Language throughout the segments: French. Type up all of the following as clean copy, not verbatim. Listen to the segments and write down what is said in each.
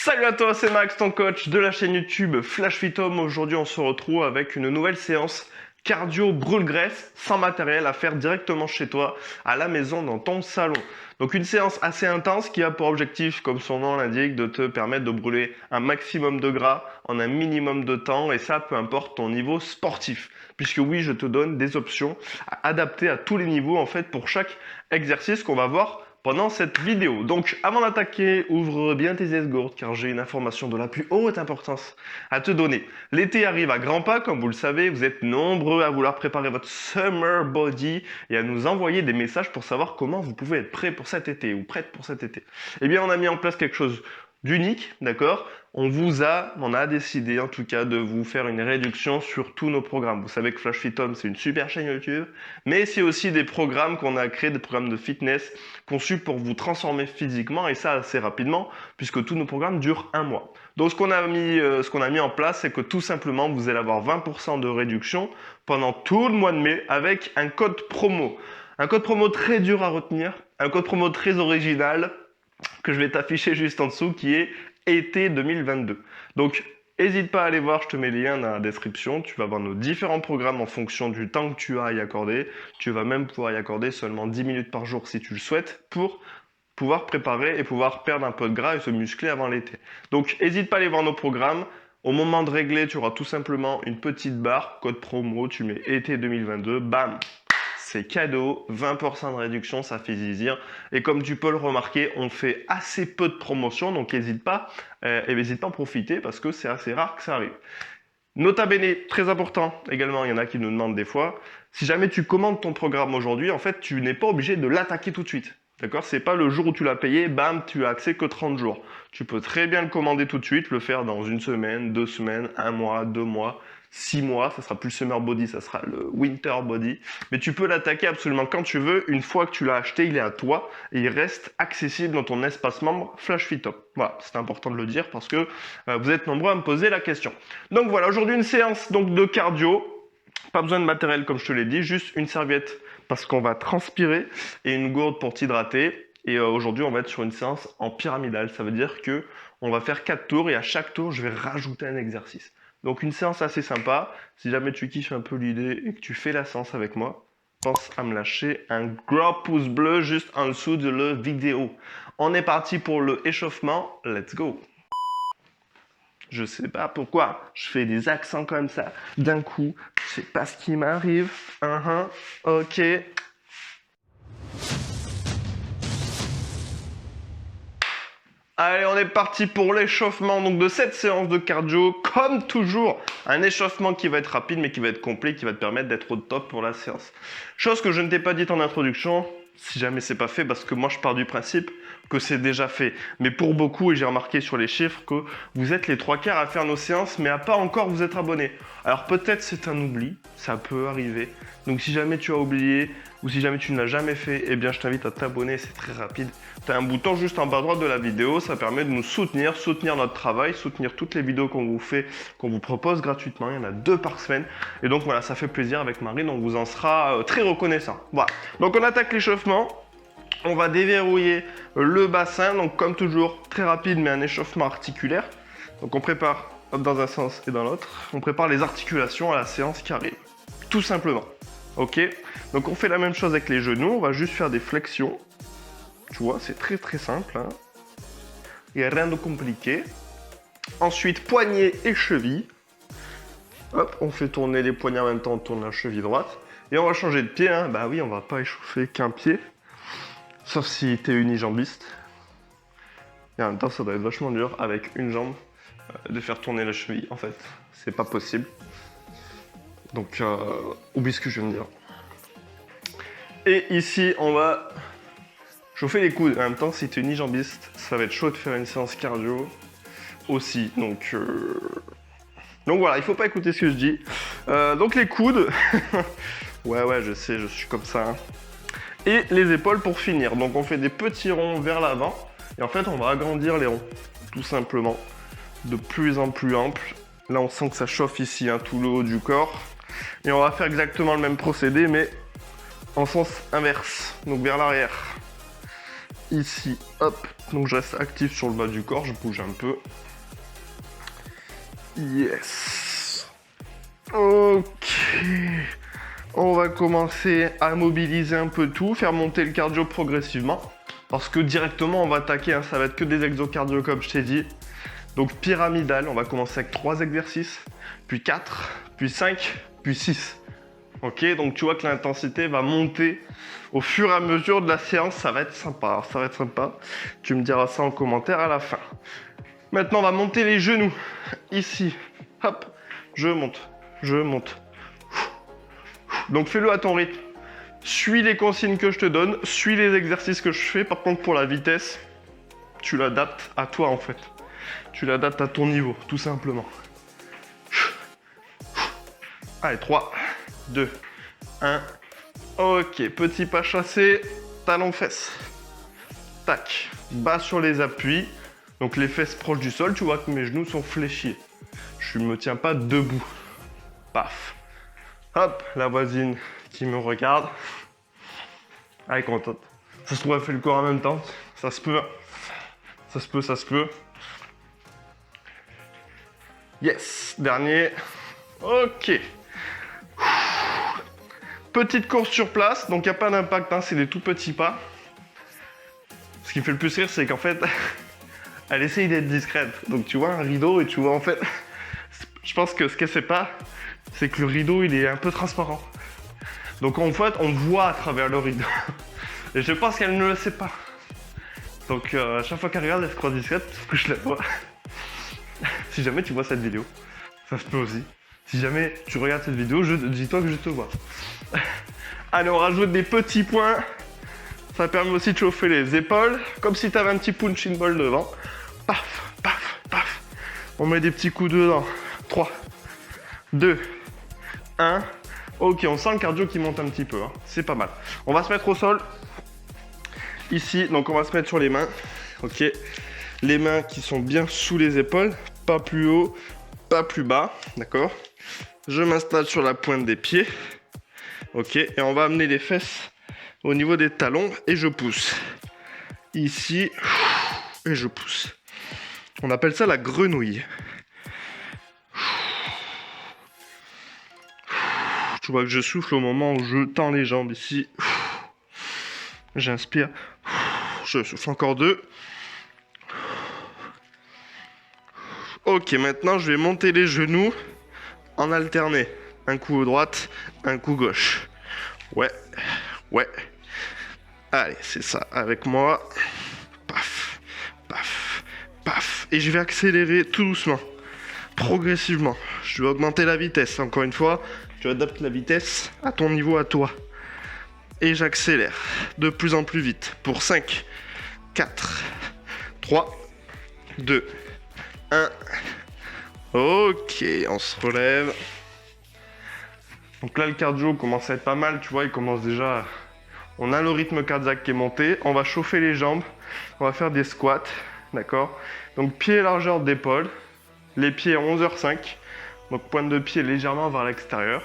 Salut à toi, c'est Max, ton coach de la chaîne YouTube Flash Fit Home. Aujourd'hui, on se retrouve avec une nouvelle séance cardio brûle-graisse sans matériel à faire directement chez toi, à la maison, dans ton salon. Donc une séance assez intense qui a pour objectif, comme son nom l'indique, de te permettre de brûler un maximum de gras en un minimum de temps, et ça peu importe ton niveau sportif. Puisque oui, je te donne des options adaptées à tous les niveaux en fait pour chaque exercice qu'on va voir pendant cette vidéo. Donc avant d'attaquer, ouvre bien tes esgourdes car j'ai une information de la plus haute importance à te donner. L'été arrive à grands pas, comme vous le savez, vous êtes nombreux à vouloir préparer votre summer body et à nous envoyer des messages pour savoir comment vous pouvez être prêt pour cet été ou prête pour cet été. Eh bien, on a mis en place quelque chose d'unique, d'accord? On a décidé en tout cas de vous faire une réduction sur tous nos programmes. Vous savez que Flash Fit Home, c'est une super chaîne YouTube, mais c'est aussi des programmes qu'on a créés, des programmes de fitness conçus pour vous transformer physiquement, et ça assez rapidement, puisque tous nos programmes durent un mois. Donc ce qu'on a mis en place, c'est que tout simplement, vous allez avoir 20% de réduction pendant tout le mois de mai avec un code promo. Un code promo très dur à retenir, un code promo très original, que je vais t'afficher juste en dessous, qui est été 2022. Donc, n'hésite pas à aller voir, je te mets les liens dans la description. Tu vas voir nos différents programmes en fonction du temps que tu as à y accorder. Tu vas même pouvoir y accorder seulement 10 minutes par jour si tu le souhaites pour pouvoir préparer et pouvoir perdre un peu de gras et se muscler avant l'été. Donc, n'hésite pas à aller voir nos programmes. Au moment de régler, tu auras tout simplement une petite barre, code promo, tu mets été 2022, bam! C'est cadeau, 20% de réduction, ça fait zizir. Et comme tu peux le remarquer, on fait assez peu de promotions, donc n'hésite pas à en profiter parce que c'est assez rare que ça arrive. Nota bene, très important également, il y en a qui nous demandent des fois, si jamais tu commandes ton programme aujourd'hui, en fait, tu n'es pas obligé de l'attaquer tout de suite. D'accord? C'est pas le jour où tu l'as payé, bam, tu as accès que 30 jours. Tu peux très bien le commander tout de suite, le faire dans une semaine, 2 semaines, 1 mois, 2 mois, 6 mois, ça sera plus le summer body, ça sera le winter body. Mais tu peux l'attaquer absolument quand tu veux. Une fois que tu l'as acheté, il est à toi et il reste accessible dans ton espace membre Flash Fit Home. Voilà, c'est important de le dire parce que vous êtes nombreux à me poser la question. Donc voilà, aujourd'hui une séance donc de cardio. Pas besoin de matériel comme je te l'ai dit, juste une serviette parce qu'on va transpirer et une gourde pour t'hydrater. Et aujourd'hui, on va être sur une séance en pyramidale. Ça veut dire que on va faire 4 tours et à chaque tour, je vais rajouter un exercice. Donc une séance assez sympa. Si jamais tu kiffes un peu l'idée et que tu fais la séance avec moi, pense à me lâcher un gros pouce bleu juste en dessous de la vidéo. On est parti pour le échauffement. Let's go! Je sais pas pourquoi je fais des accents comme ça d'un coup. Je sais pas ce qui m'arrive. Ok. Allez, on est parti pour l'échauffement donc de cette séance de cardio. Comme toujours, un échauffement qui va être rapide mais qui va être complet, qui va te permettre d'être au top pour la séance. Chose que je ne t'ai pas dit en introduction, si jamais c'est pas fait, parce que moi je pars du principe que c'est déjà fait. Mais pour beaucoup, et j'ai remarqué sur les chiffres que vous êtes les 3/4 à faire nos séances, mais à pas encore vous être abonné. Alors peut-être c'est un oubli, ça peut arriver. Donc si jamais tu as oublié, ou si jamais tu ne l'as jamais fait, eh bien je t'invite à t'abonner, c'est très rapide. Tu as un bouton juste en bas à droite de la vidéo, ça permet de nous soutenir notre travail, soutenir toutes les vidéos qu'on vous fait, qu'on vous propose gratuitement. Il y en a 2 par semaine. Et donc voilà, ça fait plaisir avec Marine, on vous en sera très reconnaissant. Voilà, donc on attaque l'échauffement. On va déverrouiller le bassin, donc comme toujours, très rapide, mais un échauffement articulaire. Donc on prépare dans un sens et dans l'autre. On prépare les articulations à la séance qui arrive, tout simplement. Ok, donc on fait la même chose avec les genoux, on va juste faire des flexions. Tu vois, c'est très très simple. Hein. Il n'y a rien de compliqué. Ensuite, poignets et chevilles. Hop, on fait tourner les poignets en même temps, on tourne la cheville droite. Et on va changer de pied. Hein. Bah oui, on va pas échauffer qu'un pied. Sauf si tu es unijambiste. Et en même temps, ça doit être vachement dur avec une jambe de faire tourner la cheville. En fait, c'est pas possible. Donc, oublie ce que je viens de dire. Et ici, on va chauffer les coudes. En même temps, si tu es unijambiste, ça va être chaud de faire une séance cardio aussi. Donc voilà, il faut pas écouter ce que je dis. Donc les coudes. ouais, je sais, je suis comme ça. Hein. Et les épaules pour finir. Donc on fait des petits ronds vers l'avant. Et en fait, on va agrandir les ronds. Tout simplement. De plus en plus ample. Là, on sent que ça chauffe ici, hein, tout le haut du corps. Et on va faire exactement le même procédé, mais en sens inverse. Donc vers l'arrière. Ici, hop. Donc je reste actif sur le bas du corps, je bouge un peu. Yes. Ok. On va commencer à mobiliser un peu tout, faire monter le cardio progressivement. Parce que directement, on va attaquer, hein, ça va être que des exocardio comme je t'ai dit. Donc pyramidal, on va commencer avec 3 exercices, puis 4, puis 5, puis 6. Ok, donc tu vois que l'intensité va monter au fur et à mesure de la séance, ça va être sympa, ça va être sympa. Tu me diras ça en commentaire à la fin. Maintenant, on va monter les genoux. Ici, hop, je monte, je monte. Donc fais-le à ton rythme. Suis les consignes que je te donne, suis les exercices que je fais. Par contre, pour la vitesse, tu l'adaptes à toi en fait. Tu l'adaptes à ton niveau, tout simplement. Allez, 3, 2, 1. Ok, petit pas chassé, talon fesses. Tac, bas sur les appuis. Donc les fesses proches du sol, tu vois que mes genoux sont fléchis. Je ne me tiens pas debout. Paf. Hop, la voisine qui me regarde. Elle est contente. Ça se trouve, elle fait le corps en même temps. Ça se peut. Ça se peut, ça se peut. Yes, dernier. Ok. Petite course sur place, donc il n'y a pas d'impact, hein, c'est des tout petits pas. Ce qui me fait le plus rire, c'est qu'en fait, elle essaye d'être discrète. Donc tu vois un rideau et tu vois en fait, je pense que ce qu'elle sait pas, c'est que le rideau il est un peu transparent. Donc en fait, on voit à travers le rideau. Et je pense qu'elle ne le sait pas. Donc à chaque fois qu'elle regarde, elle se croit discrète, parce que je la vois. Si jamais tu vois cette vidéo, ça se peut aussi. Si jamais tu regardes cette vidéo, dis-toi que je te vois. Allez, on rajoute des petits points. Ça permet aussi de chauffer les épaules, comme si tu avais un petit punching ball devant. Paf, paf, paf. On met des petits coups dedans. 3, 2, 1. Ok, on sent le cardio qui monte un petit peu, hein. C'est pas mal. On va se mettre au sol. Ici, donc on va se mettre sur les mains. Ok. Les mains qui sont bien sous les épaules, pas plus haut, pas plus bas, d'accord. Je m'installe sur la pointe des pieds, ok, et on va amener les fesses au niveau des talons et je pousse. Ici, et je pousse. On appelle ça la grenouille. Tu vois que je souffle au moment où je tends les jambes ici. J'inspire, je souffle encore 2. Ok, maintenant je vais monter les genoux en alterné. Un coup droite, un coup gauche. Ouais, ouais. Allez, c'est ça, avec moi. Paf, paf, paf. Et je vais accélérer tout doucement, progressivement. Je vais augmenter la vitesse. Encore une fois, tu adaptes la vitesse à ton niveau, à toi. Et j'accélère de plus en plus vite. Pour 5, 4, 3, 2, 1. Ok, on se relève. Donc là, le cardio commence à être pas mal, tu vois, il commence déjà... On a le rythme cardiaque qui est monté. On va chauffer les jambes. On va faire des squats, d'accord. Donc pied largeur d'épaule. Les pieds à 11h05. Donc pointe de pied légèrement vers l'extérieur.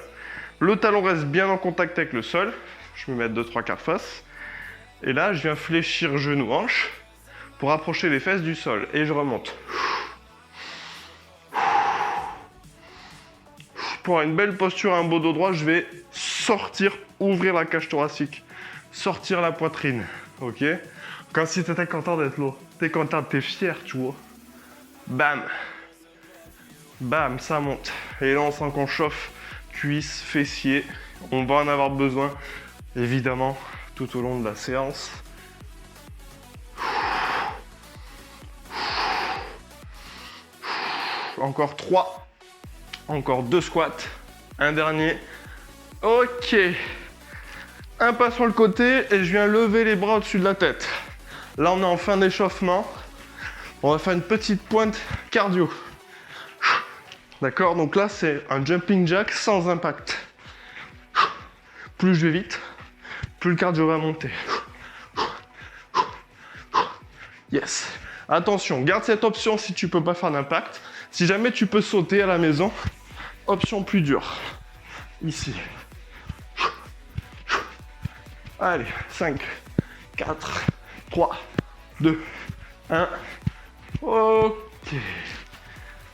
Le talon reste bien en contact avec le sol. Je me mets 2-3 quarts face. Et là, je viens fléchir genou, hanche pour rapprocher les fesses du sol. Et je remonte. Pour une belle posture, un beau dos droit, je vais sortir, ouvrir la cage thoracique, sortir la poitrine, ok. Comme si tu étais content d'être là, t'es content, t'es fier, tu vois. Bam, bam, ça monte. Et là, on sent qu'on chauffe cuisses, fessiers. On va en avoir besoin, évidemment, tout au long de la séance. Encore 3. Encore 2 squats, un dernier. Ok. Un pas sur le côté et je viens lever les bras au-dessus de la tête. Là, on est en fin d'échauffement. On va faire une petite pointe cardio. D'accord? Donc là, c'est un jumping jack sans impact. Plus je vais vite, plus le cardio va monter. Yes. Attention, garde cette option si tu peux pas faire d'impact. Si jamais tu peux sauter à la maison, option plus dure. Ici. Allez, 5, 4, 3, 2, 1. Ok.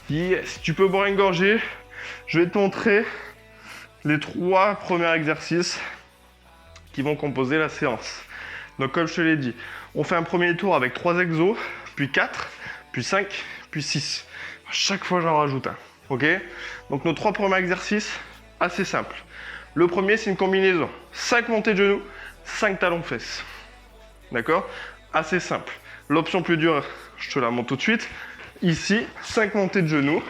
Yes, tu peux boire une gorgée. Je vais te montrer les 3 premiers exercices qui vont composer la séance. Donc comme je te l'ai dit, on fait un premier tour avec 3 exos, puis 4, puis 5, puis 6. À chaque fois, j'en rajoute un. Ok? Donc nos 3 premiers exercices, assez simples. Le premier, c'est une combinaison. 5 montées de genoux, 5 talons fesses. D'accord? Assez simple. L'option plus dure, je te la montre tout de suite. Ici, 5 montées de genoux,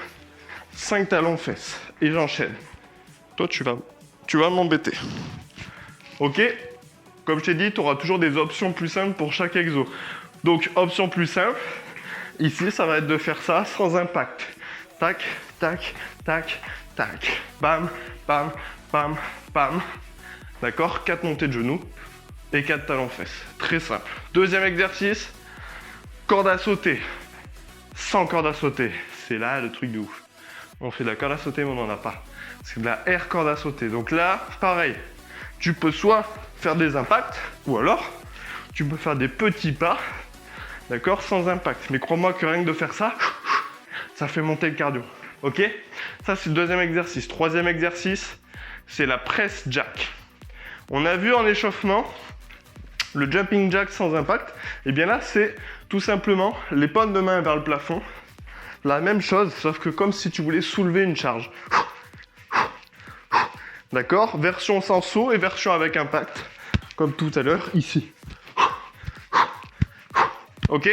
5 talons fesses. Et j'enchaîne. Toi, tu vas m'embêter. Ok? Comme je t'ai dit, tu auras toujours des options plus simples pour chaque exo. Donc, option plus simple, ici, ça va être de faire ça sans impact. Tac, tac, tac, tac. Bam, bam, bam, bam. D'accord? 4 montées de genoux et 4 talons fesses. Très simple. Deuxième exercice, corde à sauter. Sans corde à sauter. C'est là le truc de ouf. On fait de la corde à sauter, mais on n'en a pas. C'est de la air corde à sauter. Donc là, pareil. Tu peux soit faire des impacts, ou alors, tu peux faire des petits pas, d'accord, sans impact. Mais crois-moi que rien que de faire ça, ça fait monter le cardio. Ok? Ça, c'est le deuxième exercice. Troisième exercice, c'est la press jack. On a vu en échauffement le jumping jack sans impact. Et bien là, c'est tout simplement les paumes de main vers le plafond. La même chose, sauf que comme si tu voulais soulever une charge. D'accord? Version sans saut et version avec impact. Comme tout à l'heure, ici. Ok?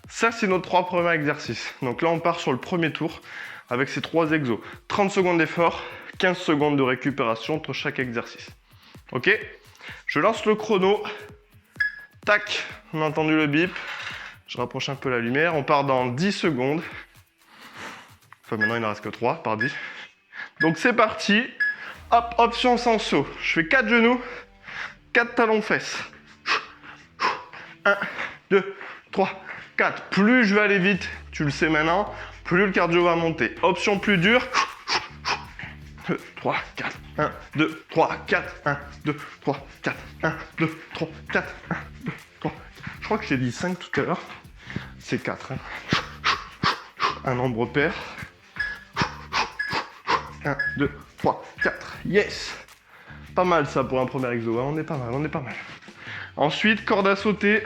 Ça, c'est nos 3 premiers exercices. Donc là, on part sur le premier tour avec ces 3 exos. 30 secondes d'effort, 15 secondes de récupération entre chaque exercice. Ok? Je lance le chrono. Tac, on a entendu le bip. Je rapproche un peu la lumière. On part dans 10 secondes. Enfin, maintenant, il ne reste que 3, par 10. Donc, c'est parti. Hop, option sans saut. Je fais 4 genoux, 4 talons fesses. 1, 2, 3, 4. Plus je vais aller vite, tu le sais maintenant, plus le cardio va monter. Option plus dure. 2, 3, 4. 1, 2, 3, 4. 1, 2, 3, 4. 1, 2, 3, 4. 1, 2, 3. Je crois que j'ai dit 5 tout à l'heure. C'est 4. Hein. Un nombre pair. 1, 2, 3, 4. Yes! Pas mal ça pour un premier exo. Hein. On est pas mal, on est pas mal. Ensuite, corde à sauter.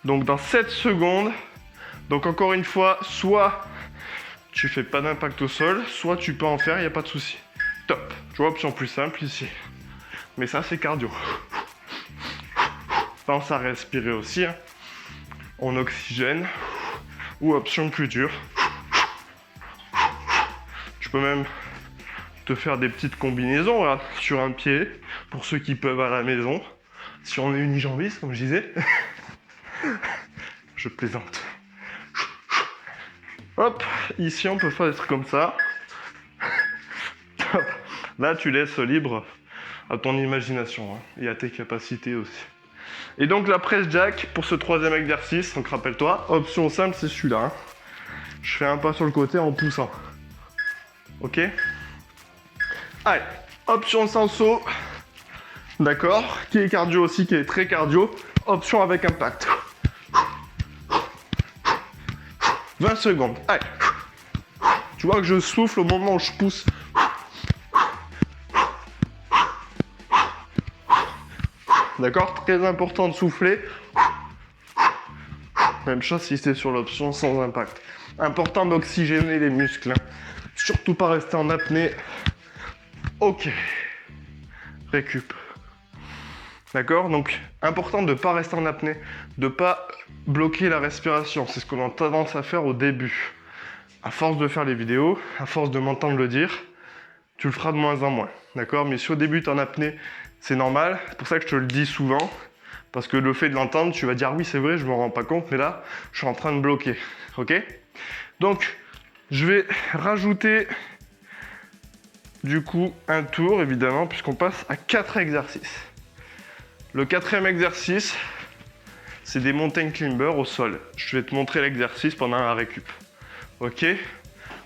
Donc dans 7 secondes. Donc encore une fois, soit tu fais pas d'impact au sol, soit tu peux en faire, il n'y a pas de souci. Top. Tu vois, option plus simple ici. Mais ça, c'est cardio. Pense à respirer aussi. Hein. On oxygène. Ou option plus dure. Tu peux même te faire des petites combinaisons là, sur un pied, pour ceux qui peuvent à la maison. Si on est unijambiste, comme je disais. Je plaisante. Hop, ici on peut faire des trucs comme ça. Là, tu laisses libre à ton imagination hein, et à tes capacités aussi. Et donc la press jack pour ce troisième exercice, donc rappelle-toi, option simple, c'est celui-là. Hein. Je fais un pas sur le côté en poussant. Ok? Allez, option sans saut. D'accord? Qui est cardio aussi, qui est très cardio. Option avec impact. 20 secondes. Allez. Tu vois que je souffle au moment où je pousse. D'accord? Très important de souffler. Même chose si c'est sur l'option sans impact. Important d'oxygéner les muscles. Hein. Surtout pas rester en apnée. Ok. Récup. D'accord? Donc, important de ne pas rester en apnée, de ne pas bloquer la respiration. C'est ce qu'on a tendance à faire au début. À force de faire les vidéos, à force de m'entendre le dire, tu le feras de moins en moins. D'accord? Mais si au début tu es en apnée, c'est normal. C'est pour ça que je te le dis souvent. Parce que le fait de l'entendre, tu vas dire oui, c'est vrai, je ne me rends pas compte, mais là, je suis en train de bloquer. Ok? Donc, je vais rajouter du coup un tour, évidemment, puisqu'on passe à 4 exercices. Le 4e exercice, c'est des mountain climbers au sol. Je vais te montrer l'exercice pendant la récup. Ok?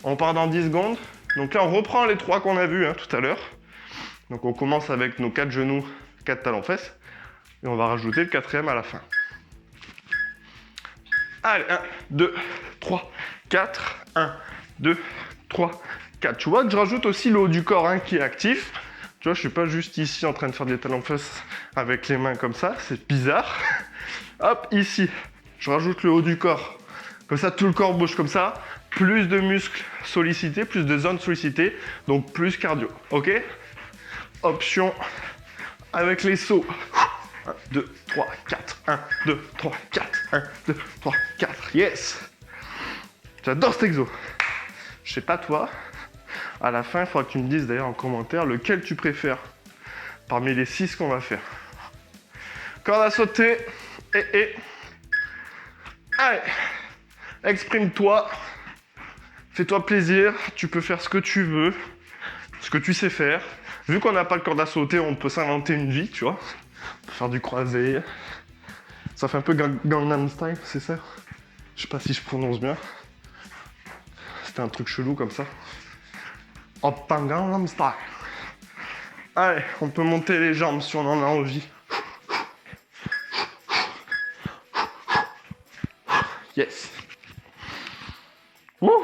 On part dans 10 secondes. Donc là, on reprend les 3 qu'on a vus hein, tout à l'heure. Donc on commence avec nos 4 genoux, 4 talons fesses. Et on va rajouter le 4e à la fin. Allez, 1, 2, 3, 4. 1, 2, 3, 4. Tu vois que je rajoute aussi le haut du corps hein, qui est actif. Tu vois, je suis pas juste ici en train de faire des talons-fesses avec les mains comme ça. C'est bizarre. Hop, ici, je rajoute le haut du corps. Comme ça, tout le corps bouge comme ça. Plus de muscles sollicités, plus de zones sollicitées. Donc, plus cardio. OK? Option avec les sauts. 1, 2, 3, 4. 1, 2, 3, 4. 1, 2, 3, 4. Yes! J'adore cet exo. Je sais pas toi. À la fin, il faudra que tu me dises d'ailleurs en commentaire lequel tu préfères parmi les 6 qu'on va faire. Corde à sauter. Et. Allez. Exprime-toi. Fais-toi plaisir. Tu peux faire ce que tu veux. Ce que tu sais faire. Vu qu'on n'a pas le corde à sauter, on peut s'inventer une vie, tu vois. On peut faire du croisé. Ça fait un peu Gangnam Style, c'est ça? Je sais pas si je prononce bien. C'était un truc chelou comme ça. Hop, Gangnam Style. Allez, on peut monter les jambes si on en a envie. Yes. Ouh.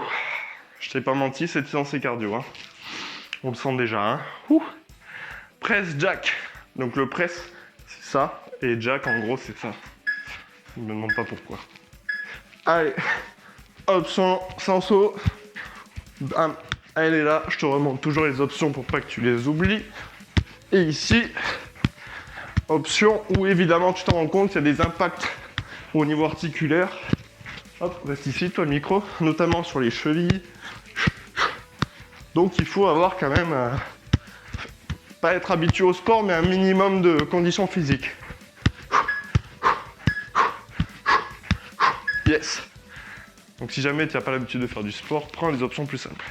Je t'ai pas menti, cette séance est cardio. Hein. On le sent déjà. Hein. Ouh. Press jack. Donc le press, c'est ça. Et jack, en gros, c'est ça. Je me demande pas pourquoi. Allez. Option sans saut. Bam. Elle est là. Je te remonte toujours les options pour pas que tu les oublies. Et ici, option où évidemment tu te rends compte qu'il y a des impacts au niveau articulaire. Hop, reste ici, toi le micro, notamment sur les chevilles. Donc il faut avoir quand même, pas être habitué au sport, mais un minimum de conditions physiques. Yes. Donc si jamais tu n'as pas l'habitude de faire du sport, prends les options plus simples.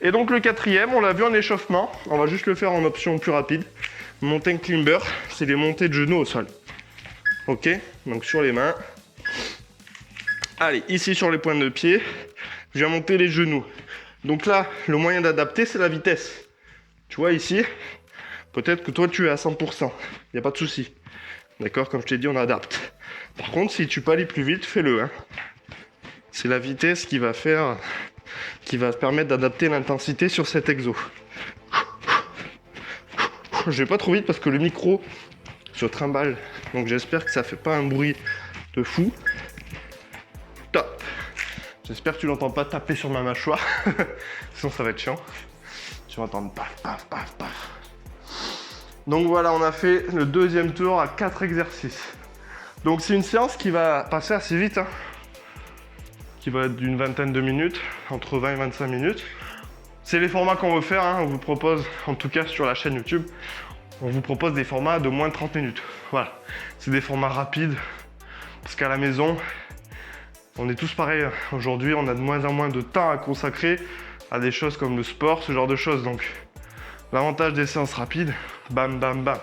Et donc le quatrième, on l'a vu en échauffement, on va juste le faire en option plus rapide. Mountain climber, c'est les montées de genoux au sol. Ok, donc sur les mains. Allez, ici sur les pointes de pied, je viens monter les genoux. Donc là, le moyen d'adapter, c'est la vitesse. Tu vois ici, peut-être que toi tu es à 100%, il n'y a pas de souci. D'accord, comme je t'ai dit, on adapte. Par contre, si tu peux aller plus vite, fais-le. Hein. C'est la vitesse qui va te permettre d'adapter l'intensité sur cet exo. Je vais pas trop vite parce que le micro se trimballe, donc j'espère que ça fait pas un bruit de fou. Top. J'espère que tu n'entends pas taper sur ma mâchoire, sinon ça va être chiant. Tu vas entendre paf, paf, paf, paf. Donc voilà, on a fait le deuxième tour à 4 exercices. Donc c'est une séance qui va passer assez vite, hein, qui va être d'une vingtaine de minutes, entre 20 et 25 minutes. C'est les formats qu'on veut faire, hein. On vous propose, en tout cas sur la chaîne YouTube, on vous propose des formats de moins de 30 minutes. Voilà, c'est des formats rapides, parce qu'à la maison, on est tous pareils. Aujourd'hui, on a de moins en moins de temps à consacrer à des choses comme le sport, ce genre de choses. Donc, l'avantage des séances rapides, bam, bam, bam.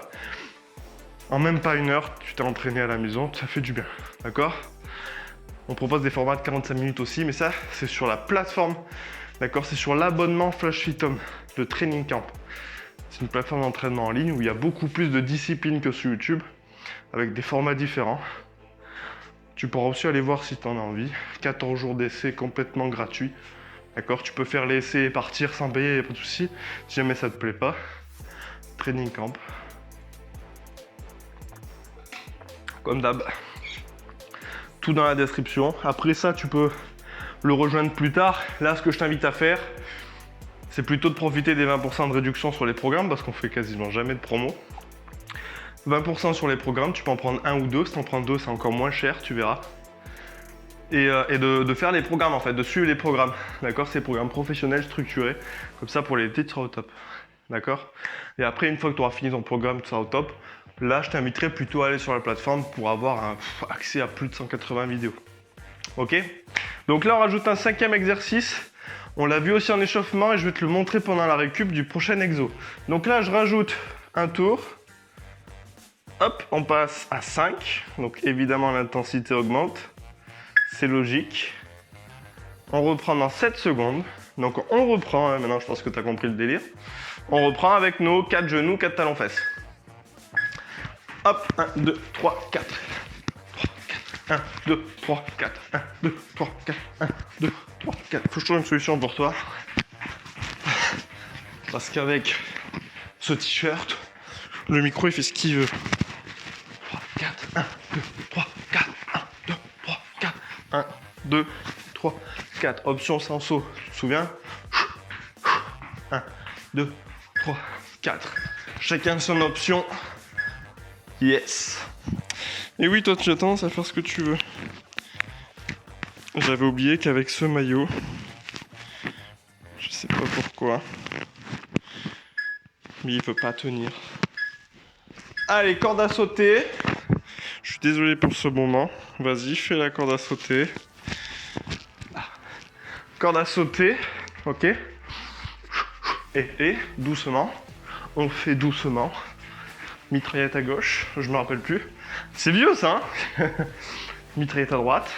En même pas une heure, tu t'es entraîné à la maison, ça fait du bien, d'accord? On propose des formats de 45 minutes aussi, mais ça, c'est sur la plateforme, d'accord? C'est sur l'abonnement Flash Fit Home, le Training Camp. C'est une plateforme d'entraînement en ligne où il y a beaucoup plus de disciplines que sur YouTube, avec des formats différents. Tu pourras aussi aller voir si tu en as envie. 14 jours d'essai complètement gratuit. D'accord? Tu peux faire l'essai et partir sans payer, il n'y a pas de souci. Si jamais ça ne te plaît pas. Training Camp. Comme d'hab. Tout dans la description. Après ça, tu peux le rejoindre plus tard. Là, ce que je t'invite à faire, c'est plutôt de profiter des 20% de réduction sur les programmes parce qu'on fait quasiment jamais de promo. 20% sur les programmes, tu peux en prendre un ou deux. Si tu en prends deux, c'est encore moins cher, tu verras. Et de faire les programmes en fait, de suivre les programmes. D'accord? C'est des programmes professionnels, structurés. Comme ça, pour l'été, tu seras au top. D'accord? Et après, une fois que tu auras fini ton programme, tu seras au top. Là, je t'inviterai plutôt à aller sur la plateforme pour avoir accès à plus de 180 vidéos. Ok? Donc là, on rajoute un 5e exercice. On l'a vu aussi en échauffement et je vais te le montrer pendant la récup du prochain exo. Donc là, je rajoute un tour. Hop, on passe à 5. Donc évidemment, l'intensité augmente. C'est logique. On reprend dans 7 secondes. Donc on reprend, hein, maintenant je pense que tu as compris le délire. On reprend avec nos 4 genoux, 4 talons fesses. Hop, 1, 2, 3, 4. 3, 4. 1, 2, 3, 4. 1, 2, 3, 4. 1, 2, 3, 4. Faut que je trouve une solution pour toi. Parce qu'avec ce t-shirt, le micro il fait ce qu'il veut. 3, 4, 1, 2, 3, 4. 1, 2, 3, 4. 1, 2, 3, 4. Option sans saut. Tu te souviens? 1, 2, 3, 4. Chacun son option. Yes. Et oui, toi, tu as tendance à faire ce que tu veux. J'avais oublié qu'avec ce maillot, je sais pas pourquoi, mais il veut pas tenir. Allez, corde à sauter. Je suis désolé pour ce moment. Vas-y, fais la corde à sauter. Corde à sauter, ok. Et doucement. On fait doucement. Mitraillette à gauche, je me rappelle plus. C'est vieux ça, hein. Mitraillette à droite.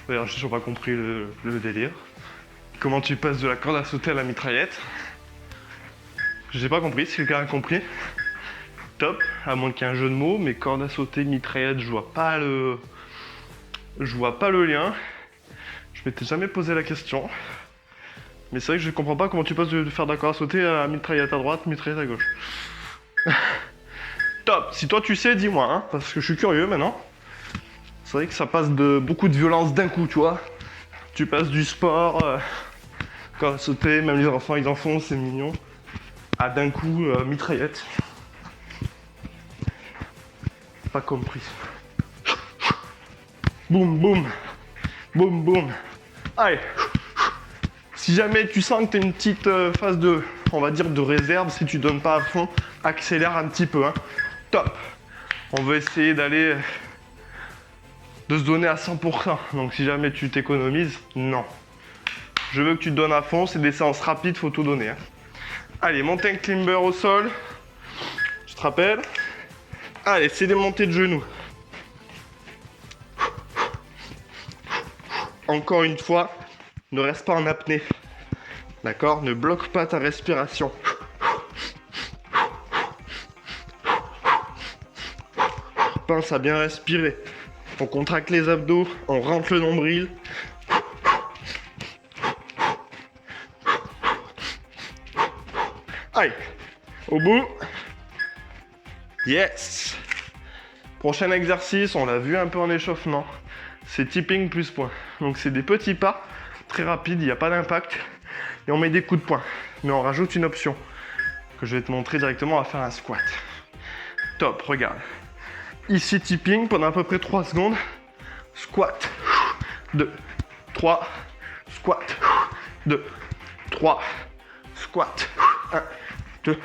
D'ailleurs, j'ai toujours pas compris le délire. Comment tu passes de la corde à sauter à la mitraillette? J'ai pas compris, si quelqu'un a compris. Top, à moins qu'il y ait un jeu de mots, mais corde à sauter, mitraillette, je vois pas le lien. Je m'étais jamais posé la question. Mais c'est vrai que je comprends pas comment tu passes de faire de la corde à sauter à mitraillette à droite, mitraillette à gauche. Top, si toi tu sais, dis-moi, hein, parce que je suis curieux maintenant. C'est vrai que ça passe de beaucoup de violence d'un coup, tu vois. Tu passes du sport, corde à sauter, même les enfants ils en font, c'est mignon, à d'un coup, mitraillette. Pas compris. Boum, boum, boum, boum. Allez. Si jamais tu sens que tu as une petite phase de, on va dire, de réserve, si tu donnes pas à fond, accélère un petit peu, hein. Top. On va essayer de se donner à 100%. Donc si jamais tu t'économises, non. Je veux que tu te donnes à fond, c'est des séances rapides, faut tout donner, hein. Allez, mountain climber au sol. Tu te rappelles? Allez, c'est des montées de genoux. Encore une fois, ne reste pas en apnée. D'accord? Ne bloque pas ta respiration. Pense à bien respirer. On contracte les abdos, on rentre le nombril. Allez, au bout. Yes. Prochain exercice, on l'a vu un peu en échauffement. C'est tipping plus poing. Donc c'est des petits pas, très rapides, il n'y a pas d'impact. Et on met des coups de poing. Mais on rajoute une option que je vais te montrer directement à faire un squat. Top, regarde. Ici tipping pendant à peu près 3 secondes. Squat. 2, 3. Squat. 2, 3. Squat. 1, 2,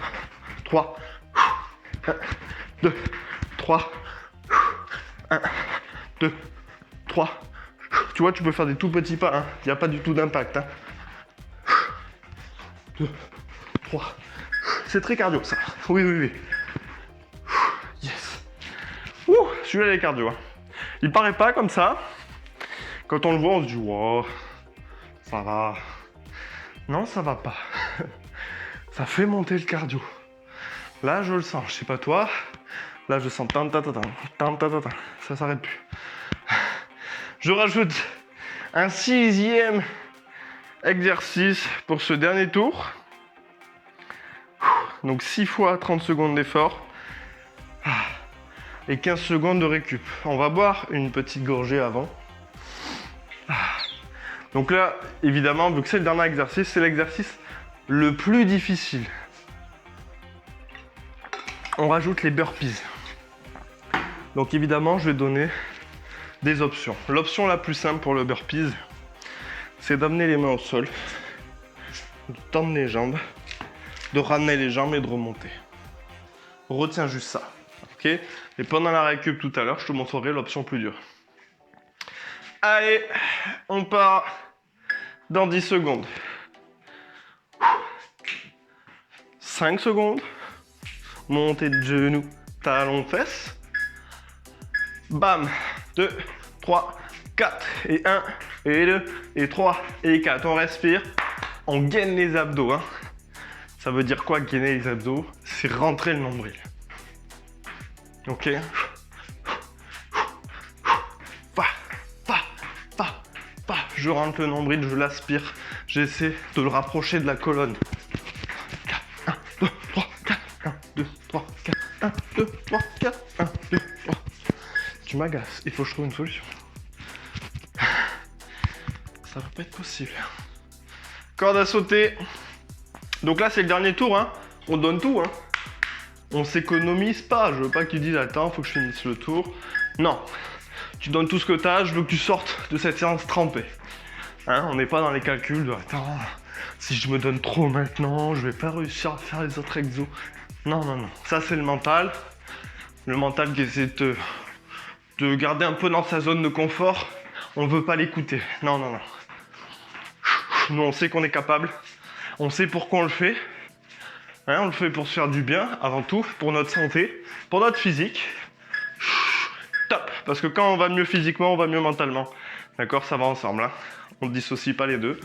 3. 1, 2, 3. 1, 2, 3. Tu vois, tu peux faire des tout petits pas, hein. Il n'y a pas du tout d'impact, hein. 2, 3. C'est très cardio, ça. Oui, oui, oui. Yes. Ouh, celui-là, il est cardio, hein. Il paraît pas comme ça. Quand on le voit, on se dit, wow, ça va. Non, ça va pas. Ça fait monter le cardio. Là, je le sens. Je sais pas toi. Là, je sens. Ça s'arrête plus. Je rajoute un 6e exercice pour ce dernier tour. Donc 6 fois 30 secondes d'effort. Et 15 secondes de récup. On va boire une petite gorgée avant. Donc là, évidemment, vu que c'est le dernier exercice, c'est l'exercice le plus difficile. On rajoute les burpees. Donc évidemment, je vais donner des options. L'option la plus simple pour le burpees, c'est d'amener les mains au sol, de tendre les jambes, de ramener les jambes et de remonter. Retiens juste ça. Ok? Et pendant la récup tout à l'heure, je te montrerai l'option plus dure. Allez, on part dans 10 secondes. 5 secondes. Montée de genoux, talons, fesses. Bam. 2, 3, 4. Et 1, et 2, et 3, et 4. On respire. On gaine les abdos, hein. Ça veut dire quoi, gainer les abdos? C'est rentrer le nombril. Ok. je rentre le nombril, je l'aspire, j'essaie de le rapprocher de la colonne. 1, 2, 3, 4, 1, 2, 3, 4, 1, 2, 3, 4, 1, 2, 3. Tu m'agaces, il faut que je trouve une solution. Ça va pas être possible. Corde à sauter. Donc là, c'est le dernier tour, hein. On donne tout, hein. On s'économise pas. Je veux pas que tu dises, attends, faut que je finisse le tour. Non. Tu donnes tout ce que tu as, je veux que tu sortes de cette séance trempée. Hein, on n'est pas dans les calculs de, attends, si je me donne trop maintenant, je vais pas réussir à faire les autres exos. Non, non, non. Ça, c'est le mental. Le mental qui essaie de garder un peu dans sa zone de confort. On veut pas l'écouter. Non, non, non. Nous, on sait qu'on est capable. On sait pourquoi on le fait. Hein, on le fait pour se faire du bien, avant tout, pour notre santé, pour notre physique. Top. Parce que quand on va mieux physiquement, on va mieux mentalement. D'accord, ça va ensemble. Hein. On ne dissocie pas les deux.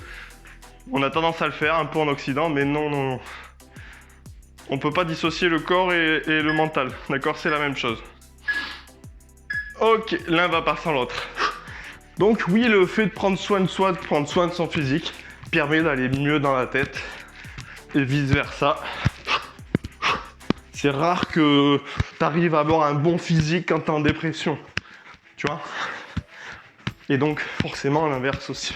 On a tendance à le faire, un peu en Occident, mais non, non, non. On peut pas dissocier le corps et le mental. D'accord, c'est la même chose. Ok, l'un va pas sans l'autre. Donc oui, le fait de prendre soin de soi, de prendre soin de son physique, permet d'aller mieux dans la tête et vice versa. C'est rare que tu arrives à avoir un bon physique quand tu es en dépression, tu vois. Et donc forcément l'inverse aussi.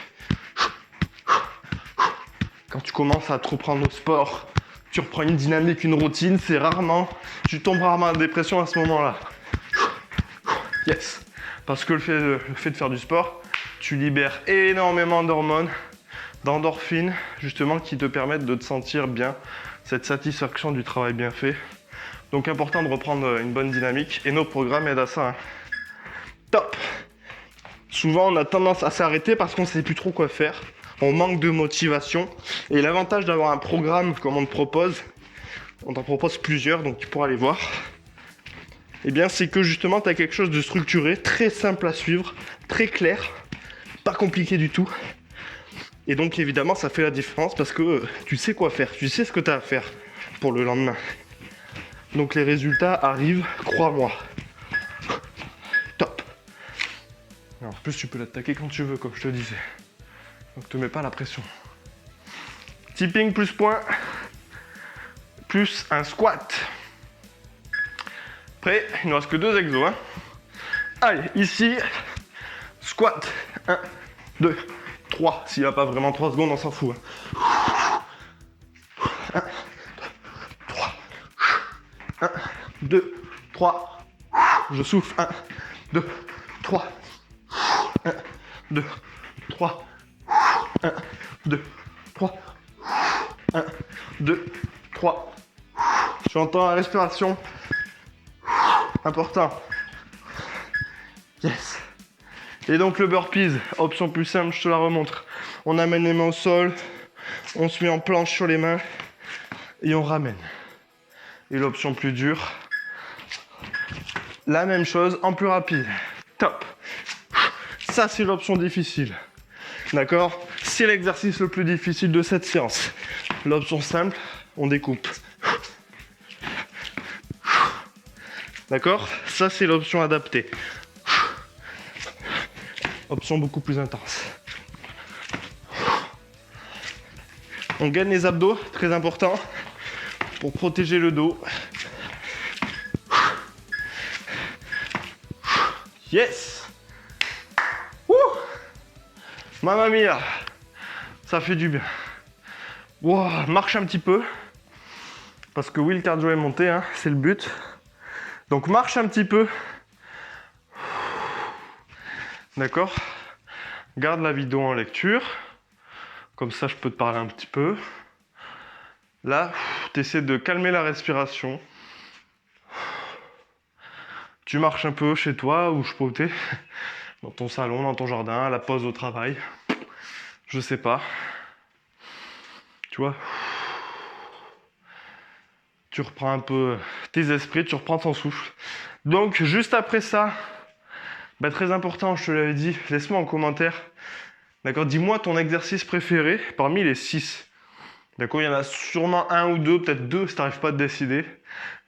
Quand tu commences à te reprendre au sport, tu reprends une dynamique, une routine, tu tombes rarement en dépression à ce moment-là. Yes. Parce que le fait de faire du sport, tu libères énormément d'hormones, d'endorphines, justement, qui te permettent de te sentir bien, cette satisfaction du travail bien fait. Donc important de reprendre une bonne dynamique, et nos programmes aident à ça. Hein. Top. Souvent, on a tendance à s'arrêter parce qu'on ne sait plus trop quoi faire, on manque de motivation, et l'avantage d'avoir un programme comme on te propose, on t'en propose plusieurs, donc tu pourras les voir, eh bien c'est que justement tu as quelque chose de structuré, très simple à suivre, très clair, pas compliqué du tout. Et donc évidemment ça fait la différence parce que tu sais quoi faire, tu sais ce que tu as à faire pour le lendemain. Donc les résultats arrivent, crois-moi. Top. Alors, en plus tu peux l'attaquer quand tu veux, comme je te disais. Donc te mets pas la pression. Tipping plus point, plus un squat. Prêt? Il ne reste que 2 exos. Hein. Allez, ici, squat. 1, 2, 3. S'il n'y a pas vraiment 3 secondes, on s'en fout. Hein. 1, 3. 1, 2, 3. Je souffle. 1, 2, 3. 1, 2, 3. 1, 2, 3. 1, 2, 3. J'entends la respiration. Important. Yes. Et donc le burpees, option plus simple, je te la remontre. On amène les mains au sol, on se met en planche sur les mains et on ramène. Et l'option plus dure, la même chose en plus rapide. Top. Ça c'est l'option difficile. D'accord? C'est l'exercice le plus difficile de cette séance. L'option simple, on découpe. D'accord? Ça, c'est l'option adaptée. Option beaucoup plus intense. On gagne les abdos, très important, pour protéger le dos. Yes! Ouh! Mamma mia! Ça fait du bien. Wow, marche un petit peu. Parce que oui, le cardio est monté, hein, c'est le but. Donc marche un petit peu. D'accord? Garde la vidéo en lecture. Comme ça, je peux te parler un petit peu. Là, tu essaies de calmer la respiration. Tu marches un peu chez toi ou je peux t'es dans ton salon, dans ton jardin, à la pause au travail. Je sais pas. Tu vois? Tu reprends un peu tes esprits, tu reprends ton souffle. Donc, juste après ça, bah, très important, je te l'avais dit, laisse-moi en commentaire. D'accord, dis-moi ton exercice préféré parmi les 6. D'accord, il y en a sûrement un ou deux, peut-être 2 si tu n'arrives pas à te décider.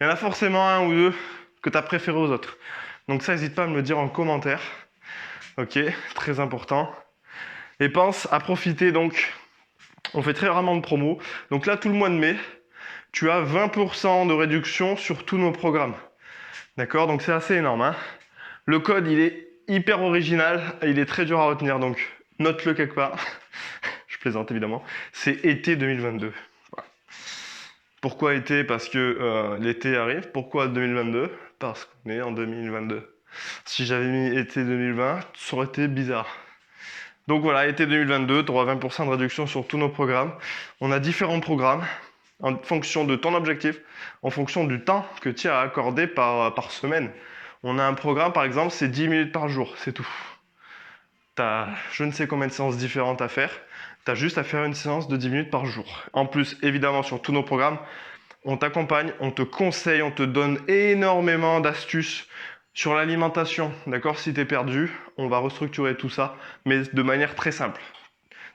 Il y en a forcément un ou deux que tu as préféré aux autres. Donc ça, n'hésite pas à me le dire en commentaire. Ok, très important. Et pense à profiter donc, on fait très rarement de promo. Donc là, tout le mois de mai, tu as 20% de réduction sur tous nos programmes. D'accord? Donc c'est assez énorme, hein. Le code, il est hyper original, il est très dur à retenir, donc note-le quelque part. Je plaisante évidemment. C'est été 2022. Voilà. Pourquoi été? Parce que l'été arrive. Pourquoi 2022? Parce qu'on est en 2022. Si j'avais mis été 2020, ça aurait été bizarre. Donc voilà, été 2022, tu auras 20% de réduction sur tous nos programmes. On a différents programmes en fonction de ton objectif, en fonction du temps que tu as accordé par semaine. On a un programme, par exemple, c'est 10 minutes par jour, c'est tout. Tu as je ne sais combien de séances différentes à faire. Tu as juste à faire une séance de 10 minutes par jour. En plus, évidemment, sur tous nos programmes, on t'accompagne, on te conseille, on te donne énormément d'astuces sur l'alimentation. D'accord? Si tu es perdu, on va restructurer tout ça, mais de manière très simple,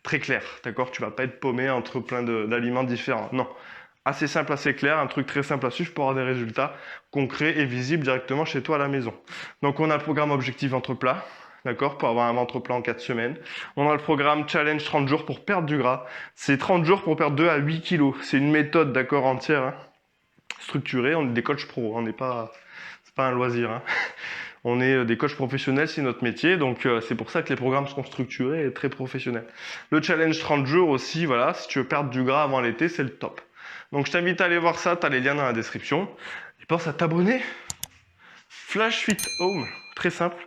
très claire. D'accord? Tu vas pas être paumé entre plein d'aliments différents. Non. Assez simple, assez clair, un truc très simple à suivre pour avoir des résultats concrets et visibles directement chez toi à la maison. Donc on a le programme Objectif Ventre Plat, d'accord, pour avoir un ventre plat en 4 semaines. On a le programme Challenge 30 jours pour perdre du gras. C'est 30 jours pour perdre 2 à 8 kilos. C'est une méthode, d'accord, entière, hein, structurée. On est des coachs pro, on n'est pas, c'est pas un loisir, hein. On est des coachs professionnels, c'est notre métier, donc c'est pour ça que les programmes sont structurés et très professionnels. Le challenge 30 jours aussi, voilà, si tu veux perdre du gras avant l'été, c'est le top. Donc je t'invite à aller voir ça, tu as les liens dans la description. Et pense à t'abonner. Flash Fit Home, très simple,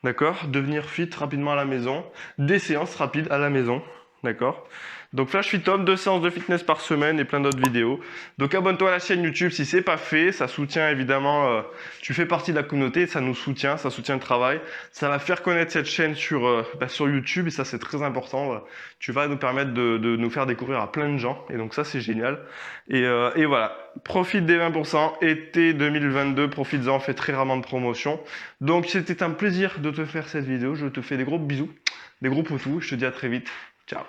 d'accord? Devenir fit rapidement à la maison, des séances rapides à la maison, d'accord? Donc Flash Fit Home, 2 séances de fitness par semaine et plein d'autres vidéos. Donc abonne-toi à la chaîne YouTube si c'est pas fait, ça soutient évidemment, tu fais partie de la communauté, ça nous soutient, ça soutient le travail. Ça va faire connaître cette chaîne sur YouTube et ça c'est très important. Tu vas nous permettre de nous faire découvrir à plein de gens et donc ça c'est génial. Et voilà, profite des 20%, été 2022, profites-en, fais très rarement de promotion. Donc c'était un plaisir de te faire cette vidéo, je te fais des gros bisous, des gros poutous, je te dis à très vite, ciao.